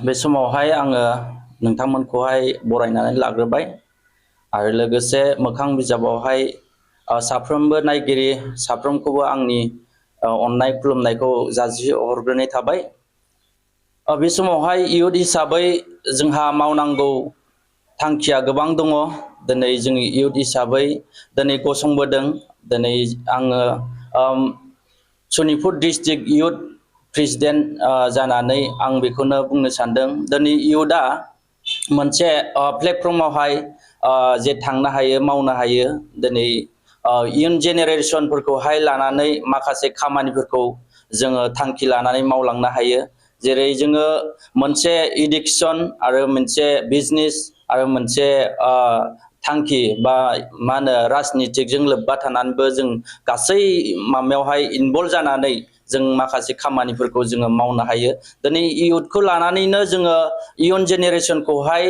बे समावहाय आङो नोंथांमोनखौहाय बरायनानै लाग्रोबाय आरो लोगोसे मोखां बिजाबावहाय साफ्रोमबो नायगिरि साफ्रोमखौबो आंनि अननाय खुलुमनायखौ जासिहरग्रोनाय थाबाय। बे समावहाय इयुथ हिसाबै जोंहा मावनांगौ थांखिया गोबां दङ। दिनै जोंनि इयुथ हिसाबै दिनै गसंबोदों। दिनै आङो सनितपुर डिस्ट्रिक्ट इयुथ प्रेसिडेन्ट जानानै आं बेखौनो बुंनो सानदों। दिनै इयुथआ मोनसे प्लेटफर्मावहाय जे थांनो हायो मावनो हायो। दिनै इयुन जेनेरेसनफोरखौहाय लानानै माखासे खामानिफोरखौ जोङो थांखि लानानै मावलांनो हायो। जेरै जोङो मोनसे इडुकेसन आरो मोनसे बिजनेस आरो मोनसे थांखि बा मा होनो राजनितिकजों लोब्बा थानानैबो जों गासै माबायावहाय इनभल्भ जानानै जों माखासे खामानिफोरखौ जोङो मावनो हायो। दिनै इयुथखौ लानानैनो जोङो इयुन जेनेरेसनखौहाय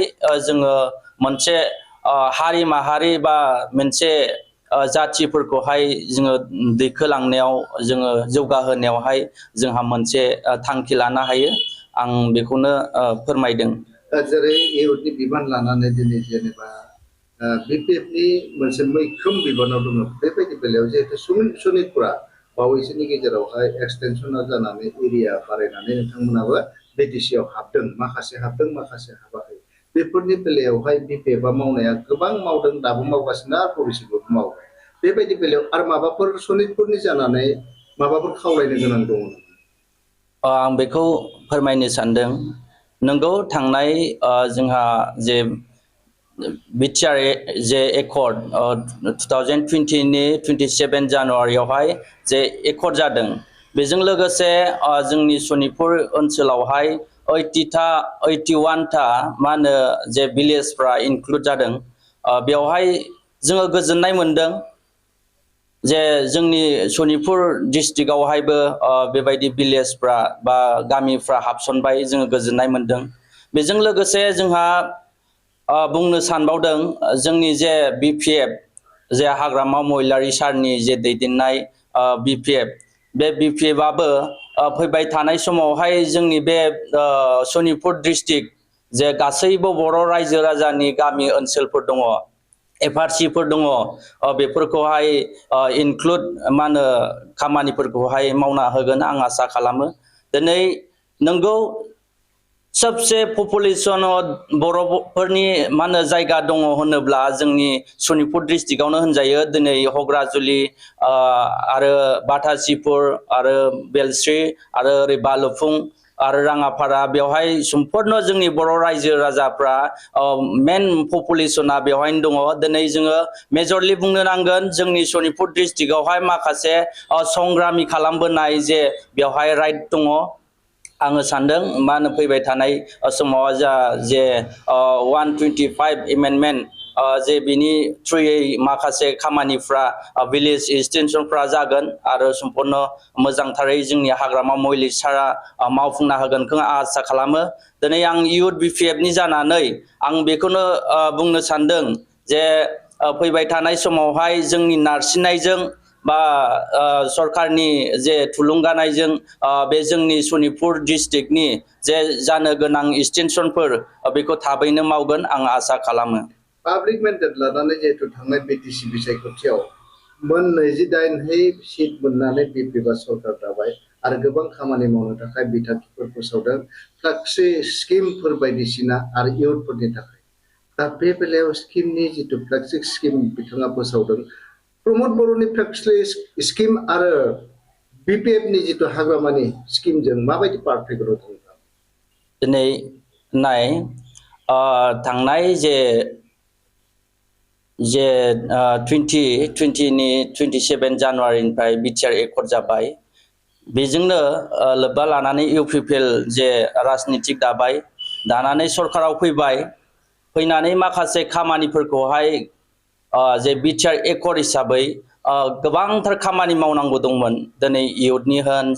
जोङो मोनसे हारि माहारि बा मोनसे जाथिफोरखौहाय जोङो दैखोलांनायाव जोङो जौगाहोनायावहाय जोंहा मोनसे थांखि लानो हायो। आं बेखौनो फोरमायदों। जेरै इयुथनि बिबान लानानै दिनै जेनेबा बिपिएफनि मोनसे मैखोम बिबानाव दङ। बेबायदि बेलायाव जिहेतु सनितपुरा बावैसोनि गेजेरावहाय एक्सटेनसना जानानै एरिया बारायनानै नोंथांमोनाबो बिटिसिआव हाबदों, माखासे हाबदों माखासे हाबाखै। बेफोरनि बेलायावहाय बिपिएफआ मावनाया गोबां मावदों, दाबो मावगासिनो आरो भबिष्यतआवबो मावो। बेबायदि बेलायाव आरो माबाफोर सनितपुरनि जानानै माबाफोर खावलायनो गोनां दङ नामा? आं बेखौ फोरमायनो सानदों। नंगौ, थांनाय जोंहा जे बिटिआर जे एकर्ड 2020 नि 27 जानुवारियावहाय जे एकर्ड जादों, बेजों लोगोसे जोंनि सनितपुर ओनसोलावहाय 81टा मा होनो जे भिलेजफ्रा इनक्लुड जादों। बेवहाय जोङो गोजोननाय मोनदों जे जोंनि सनितपुर डिस्ट्रिक्टआवहायबो बेबायदि भिलेजफ्रा बा गामिफ्रा हाबसनबाय, जोङो गोजोननाय मोनदों। बेजों लोगोसे जोंहा बुंनो सानबावदों जोंनि जे बिपिएफ जे हाग्रामा महिलारि सारनि जे दैदेननाय बिपिएफ, बे बिपिएफआबो फैबाय थानाय समावहाय जोंनि बे सनितपुर डिस्ट्रिक्ट जे गासैबो बर' रायजो राजानि गामि ओनसोलफोर दङ, एफआरसिफोर दङ, बेफोरखौहाय इनक्लुड मा होनो खामानिफोरखौहाय मावना होगोन आं आसा खालामो। दिनै नंगौ सबसे पपुलेसन बर'फोरनि मा होनो जायगा दङ होनोब्ला जोंनि सनितपुर डिस्ट्रिक्टआवनो होनजायो। दिनै हग्राजुलि आरो बाथासिपुर आरो बेलस्रि आरो ओरै बालुफुं आरो राङापारा, बेवहाय सम्पन्न जोंनि बर' रायजो राजाफ्रा मेन पपुलेसना बेवहायनो दङ। दिनै जोङो मेजरलि बुंनो नांगोन जोंनि सनितपुर डिस्ट्रिक्टआवहाय माखासे संग्रामि खालामबोनाय जे बेवहाय राइट दङ। आङो सानदों मा होनो फैबाय थानाय समाव जा जे 125 एमेन्डमेन्ट जे बिनि थ्रुयै माखासे खामानिफ्रा भिलेज एक्सटेनसनफ्रा जागोन आरो सम्पन्न मोजांथारै जोंनि हाग्रामा महिलारि सारा मावफुंना होगोनखौ आं आसा खालामो। दिनै आं इयुथ बिपिएफनि जानानै आं बेखौनो बुंनो सानदों जे फैबाय थानाय समावहाय जोंनि नारसिननायजों बा सरकारनि जे थुलुंगानायजों बे जोंनि सनितपुर डिस्ट्रिक्टनि जे जानो गोनां एक्सटेनसनफोर बेखौ थाबैनो मावगोन आं आसा खालामो। पाब्लिक मेन्डेट लानानै जिहेतु थांनाय बिटिसि बिसायख'थियाव मोन 28 सिट मोननानै बिपिएफआ सरकार दाबाय आरो गोबां खामानि मावनो थाखाय बिथांखिफोर फोसावदों, फ्लेक्सि स्किमफोर बायदिसिना आरो इयुथफोरनि थाखाय। दा बे बेलायाव स्किमनि जितु फ्लेक्सि स्किम बिथाङा फोसावदों, प्रमद बर'नि फ्लेक्सि स्किम आरो बिपिएफनि जितु हाग्रामानि स्किमजों माबायदि पार्थक्य दं? दिनै नाय थांनाय जे 2020 नि 27 जानुवारिनिफ्राय बिटिआर एकर्ड जाबाय, बेजोंनो लोब्बा लानानै इउपिपिएल जे राजनितिक दानानै सरकाराव फैबाय, फैनानै माखासे खामानिफोरखौहाय जे बिटिआर एकर्ड हिसाबै गोबांथार खामानि मावनांगौ दंमोन। दिनै इयुथनि होन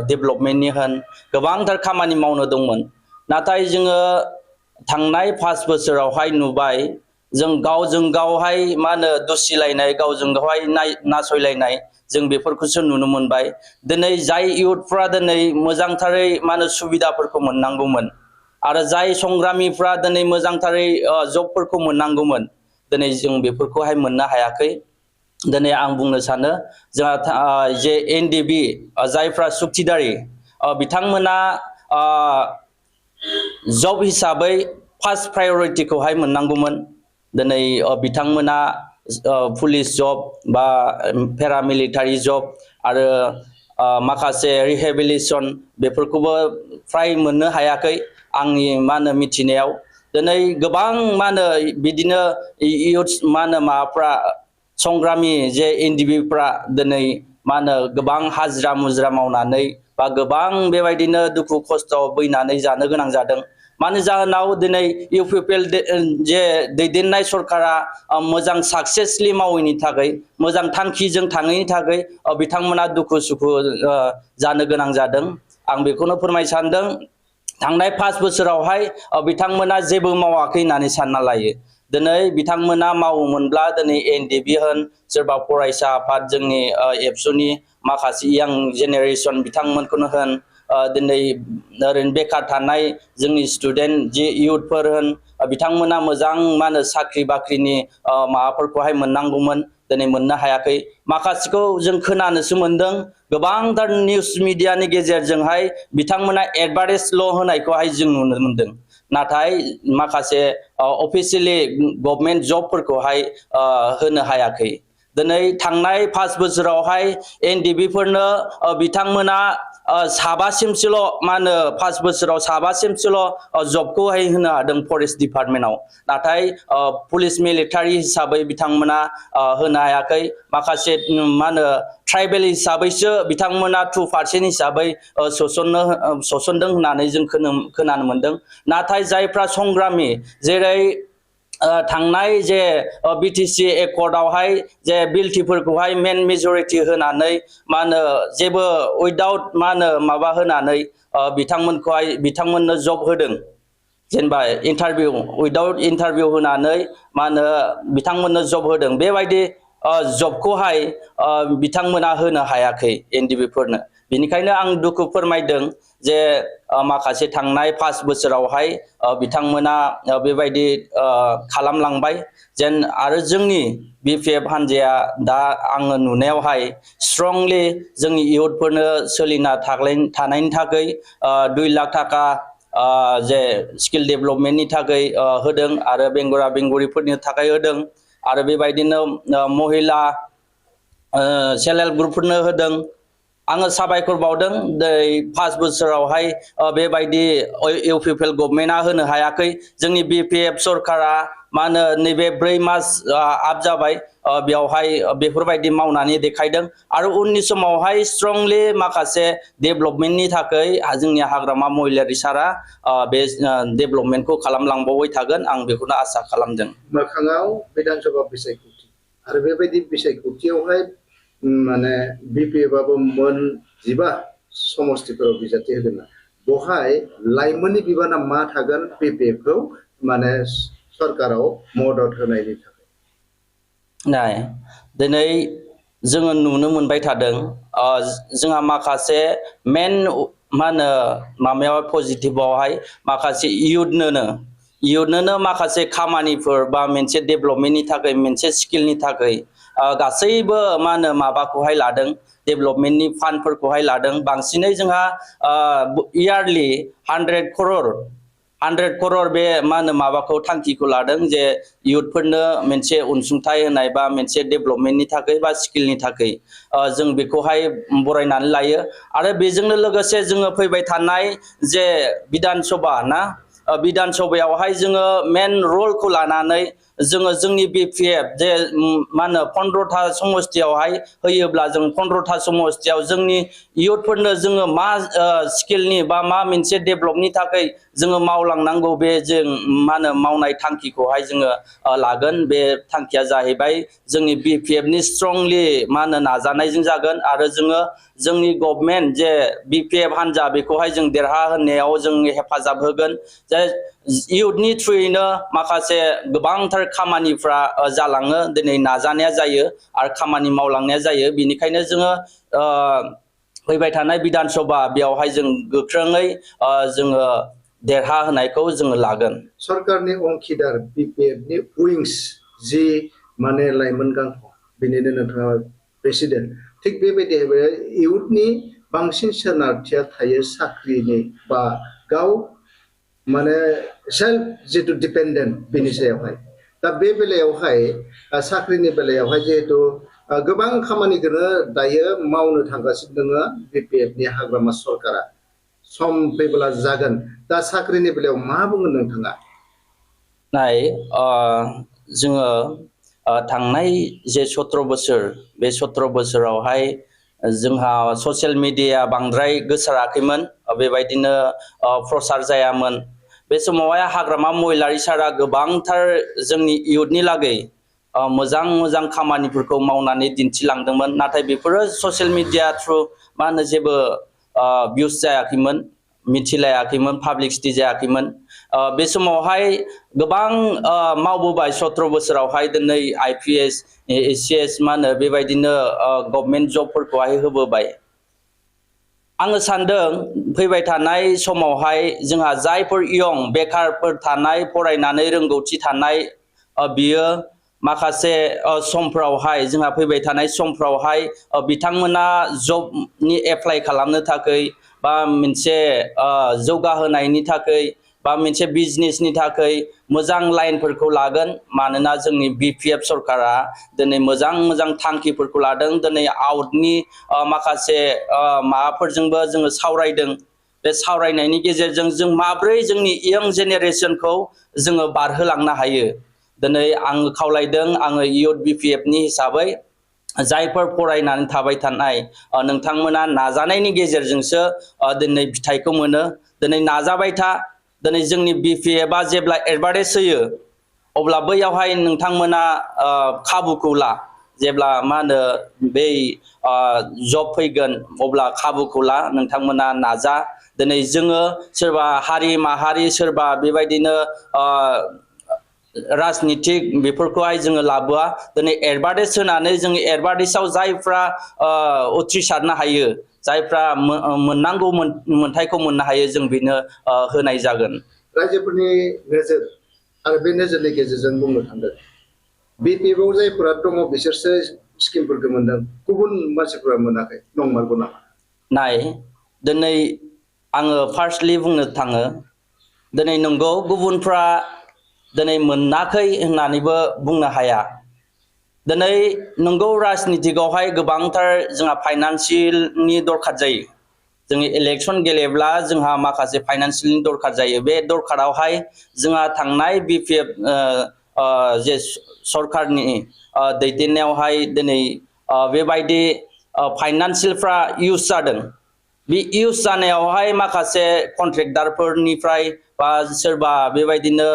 डेभेलपमेन्टनि होन गोबांथार खामानि मावनो दंमोन। नाथाय जोङो थांनाय 5 बोसोरावहाय नुबाय जों गावजों गावहाय मा होनो दुसिलायनाय, गावजों गावहाय नासयलायनाय जों बेफोरखौसो नुनो मोनबाय दिनै जाय इयुथफ्रा दिनै मोजांथारै मा होनो सुबिदाफोरखौ मोननांगौमोन आरो जाय संग्रामिफ्रा दिनै मोजांथारै जबफोरखौ मोननांगौमोन दिनै जों बेफोरखौहाय मोननो हायाखै दिनै आं बुंनो सानो जोंहा जे एनडिबि जायफ्रा सुक्तिदारि बिथांमोना जब हिसाबै फार्स्ट प्रायरिटिखौहाय मोननांगौमोन दिनै बिथांमोना पुलिस जब बा पेरामिलिटारि जब आरो माखासे रिहेबिलिटेसन बेफोरखौबो फ्राय मोननो हायाखै आंनि मा होनो मिथिनायाव दिनै गोबां मा होनो बिदिनो इयुथ मा होनो माबाफ्रा संग्रामि जे एनडिबिफ्रा दिनै मा होनो गोबां हाजिरा मुजिरा मावनानै बा गोबां बेबायदिनो दुखु खस्थ बैनानै जानो गोनां जादों मानो जाहोनाव दिनै इउपिपिएल जे दैदेननाय सरकारा मोजां साक्सेसलि मावैनि थाखाय मोजां थांखिजों थाङैनि थाखाय बिथांमोना दुखु सुखु जानो गोनां जादों आं बेखौनो फोरमायनो सानदों थांनाय 5 बोसोरावहाय बिथांमोना जेबो मावाखै होननानै सानना लायो दिनै बिथांमोना मावोमोनब्ला दिनै एनडिबि होन सोरबा फरायसा आफाद जोंनि एबसुनि माखासे यां जेनेरेसन बिथांमोनखौनो होन दिनै ओरैनो बेकार थानाय जोंनि स्टुडेन्ट जे इयुथफोर होन बिथांमोना मोजां मा होनो साख्रि बाख्रिनि माबाफोरखौहाय मोननांगौमोन दिनै मोननो हायाखै माखासेखौ जों खोनानोसो मोनदों गोबांथार निउस मिडियानि गेजेरजोंहाय बिथांमोना एडभार्टाइजल होनायखौहाय जों नुनो मोनदों नाथाय माखासे अफिसियेलि गभर्नमेन्ट जबफोरखौहाय होनो हायाखै दिनै थांनाय 5 बोसोरावहाय एनडिबिफोरनो बिथांमोना साबासिमसोल मा होनो 5 बोसोराव साबासिमसोल जबखौहाय होनो हादों फरेस्ट डिपार्टमेन्टआव नाथाय पुलिस मिलिटारि हिसाबै बिथांमोना होनो हायाखै माखासे मा होनो ट्राइबेल हिसाबैसो बिथांमोना 2% हिसाबै सोसनदों होननानै जों खोनानो मोनदों नाथाय जायफ्रा संग्रामि जेरै थांनाय जे बिटिसि एकर्डआवहाय जे बिलटिफोरखौहाय मेन मेजरिटि होनानै मा होनो जेबो उइदाउट मा होनो माबा होनानै बिथांमोननो जब होदों जेनेबा इन्टारभिउ उइदाउट इन्टारभिउ होनानै मा होनो बिथांमोननो जब होदों बेबायदि जबखौहाय बिथांमोना होनो हायाखै एनडिबिफोरनो बेनिखायनो आं दुखु फोरमायदों जे माखासे थांनाय 5 बोसोरावहाय बिथांमोना बेबायदि खालामलांबाय जेन आरो जोंनि बिपिएफ हान्जाया दा आङो नुनायावहाय स्ट्रंलि जोंनि इयुथफोरनो सोलिना थानायनि थाखाय 2 लाख थाखा जे स्किल डेभेलपमेन्टनि थाखाय होदों आरो बेंगुरा बेंगुरिफोरनि थाखाय होदों आरो बेबायदिनो महिला सेल्फ हेल्प ग्रुपफोरनो होदों आङो साबायखर बावदों 5 बोसोरावहाय बेबायदि इउपिपिएल गभर्नमेन्टआ होनो हायाखै जोंनि बिपिएफ सरकारा मा होनो नैबे 4 मास आप जाबाय बेयावहाय बेफोरबायदि मावनानै देखायदों आरो उननि समावहाय स्ट्रंलि माखासे डेभेलपमेन्टनि थाखाय जोंनि हाग्रामा महिलारि सारा बे डेभेलपमेन्टखौ खालामलांबाय थागोन आं बेखौनो आसा खालामदों मोखाङाव विधानसभा बिसायख'थि आरो बेबायदि बिसायख'थियावहाय माने बिपिएफआबो मोन 15 समस्तिफोराव बिजाथि होगोन ना बहाय लाइमोननि बिबाना मा थागोन बिपिएफखौ माने सरकाराव मदद होनायनि थाखाय नाय दिनै जोङो नुनो मोनबाय थादों जोंहा माखासे मेन मा होनो माबायाव पजिटिभआवहाय माखासे इयुथनोनो माखासे खामानिफोर बा मोनसे डेभेलपमेन्टनि थाखाय मोनसे स्किलनि थाखाय गासैबो मा होनो माबाखौहाय लादों डेभेलपमेन्टनि फान्डफोरखौहाय लादों बांसिनै जोंहा इयारलि 100 करोड़ बे मा होनो माबाखौ थांखिखौ लादों जे इयुथफोरनो मोनसे अनसुंथाइ होनाय बा मोनसे डेभेलपमेन्टनि थाखाय बा स्किलनि थाखाय जों बेखौहाय बरायनानै लायो आरो बेजोंनो लोगोसे जोङो फैबाय थानाय जे बिधान सभा ना बिधान सभायावहाय जोङो मेन रलखौ लानानै जोङो जोंनि बिपिएफ जे मा होनो 15था समस्तियावहाय होयोब्ला जों 15था समस्तियाव जोंनि इयुथफोरनो जोङो मा स्किलनि बा मा मोनसे डेभेलपनि थाखाय जोङो मावलांनांगौ बे जों मा होनो मावनाय थांखिखौहाय जोङो लागोन बे थांखिया जाहैबाय जोंनि बिपिएफनि स्ट्रंलि मा होनो नाजानायजों जागोन आरो जोङो जोंनि गभर्नमेन्ट जे बिपिएफ हान्जा बेखौहाय जों देरहा होनायाव जों हेफाजाब होगोन जे इयुथनि थ्रुयैनो माखासे गोबांथार खामानिफ्रा जालाङो दिनै नाजानाया जायो आरो खामानि मावलांनाया जायो बिनिखायनो जोङो फैबाय थानाय बिधान सभा बेयावहाय जों गोख्रोङै जोङो देरहाहोनायखौ जोङो लागोन सरकारनि अंखिदार बिपिएफनि उइंस जि माने लाइमोन गांखौ बिनिनो नोंथाङा प्रेसिडेन्ट थिग बेबायदिहाय इयुथनि बांसिन सोनारथिया थायो साख्रिनि बा गाव माने सेल्फ जितु डिपेन्डेन्ट बिनि सायावहाय दा बे बेलायावहाय साख्रिनि बेलायावहाय जिहेतु गोबां खामानिखौनो दायो मावनो थांगासिनो दङ बिपिएफनि हाग्रामा सरकारा सम फैब्ला जागोन दा साख्रिनि बेलायाव मा बुङो नोंथाङा नाय जोङो थांनाय जे 17 बोसोर बे 17 बोसोरावहाय जोंहा ससियेल मिडिया बांद्राय गोसाराखैमोन बेबायदिनो प्रसार जायामोन बे समावहाय हाग्रामा महिलारि सारा गोबांथार जोंनि इयुथनि लागै मोजां मोजां खामानिफोरखौ मावनानै दिन्थिलांदोंमोन नाथाय बेफोरो ससियेल मिडिया थ्रु मा होनो जेबो भिउस जायाखैमोन मिथिलायाखैमोन पाब्लिसिटि जायाखैमोन बे समावहाय गोबां मावबोबाय 17 बोसोरावहाय दिनै आईपीएस एसीएस मा होनो बेबायदिनो गभर्नमेन्ट जबफोरखौहाय होबोबाय आङो सानदों फैबाय थानाय समावहाय जोंहा जायफोर इयं बेकारफोर थानाय फरायनानै रोंगौथि थानाय बियो माखासे समफ्रावहाय जोंहा फैबाय थानाय समफ्रावहाय बिथांमोना जबनि एप्लाइ खालामनो थाखाय बा मोनसे जौगाहोनायनि थाखाय बा मोनसे बिजनेसनि थाखाय मोजां लाइनफोरखौ लागोन मानोना जोंनि बिपिएफ सरकारा दिनै मोजां मोजां थांखिफोरखौ लादों दिनै आउटनि माखासे माबाफोरजोंबो जोङो सावरायदों बे सावरायनायनि गेजेरजों जों माब्रै जोंनि इयं जेनेरेसनखौ जोङो बारहोलांनो हायो दिनै आं खावलायदों आङो इयुथ बिपिएफनि हिसाबै जायफोर फरायनानै थाबाय थानाय नोंथांमोना नाजानायनि गेजेरजोंसो दिनै फिथाइखौ मोनो दिनै नाजाबाय था दिनै जोंनि बिपिएफआ जेब्ला एडभार्टाइज होयो अब्ला बैयावहाय नोंथांमोना खाबुखौ ला जेब्ला मा होनो बै जब फैगोन अब्ला खाबुखौ ला नोंथांमोना नाजा दिनै जोङो सोरबा हारि माहारि सोरबा बेबायदिनो राजनितिक बेफोरखौहाय जोङो लाबोआ दिनै एडभार्टाइज होनानै जोङो एडभार्टाइजआव जायफ्रा उथ्रिसारनो हायो जायफ्रा मोननांगौ मोनथायखौ मोननो हायो जों बेनो होनाय जागोन रायजोफोरनि नोजोर आरो बे नोजोरनि गेजेरजों बुंनो थांदों बिपिएफआव जायफोरा दङ बिसोरसो स्किमफोरखौ मोनदों गुबुन मानसिफोरा मोनाखै नंमारगौ नामा नाय दिनै आङो फार्स्टलि बुंनो थाङो दिनै नंगौ गुबुनफ्रा दिनै मोनाखै होननानैबो बुंनो हाया दिनै नंगौ राजनितिकआवहाय गोबांथार जोंहा फाइनान्सियेलनि दरखार जायो जोंनि इलेक्शन गेलेब्ला जोंहा माखासे फाइनान्सियेलनि दरखार जायो बे दरखारावहाय जोंहा थांनाय बिपिएफ जे सरकारनि दैदेननायावहाय दिनै बेबायदि फाइनान्सियेलफ्रा इउज जादों बे इउज जानायावहाय माखासे कन्ट्रेक्टारफोरनिफ्राय बा सोरबा बेबायदिनो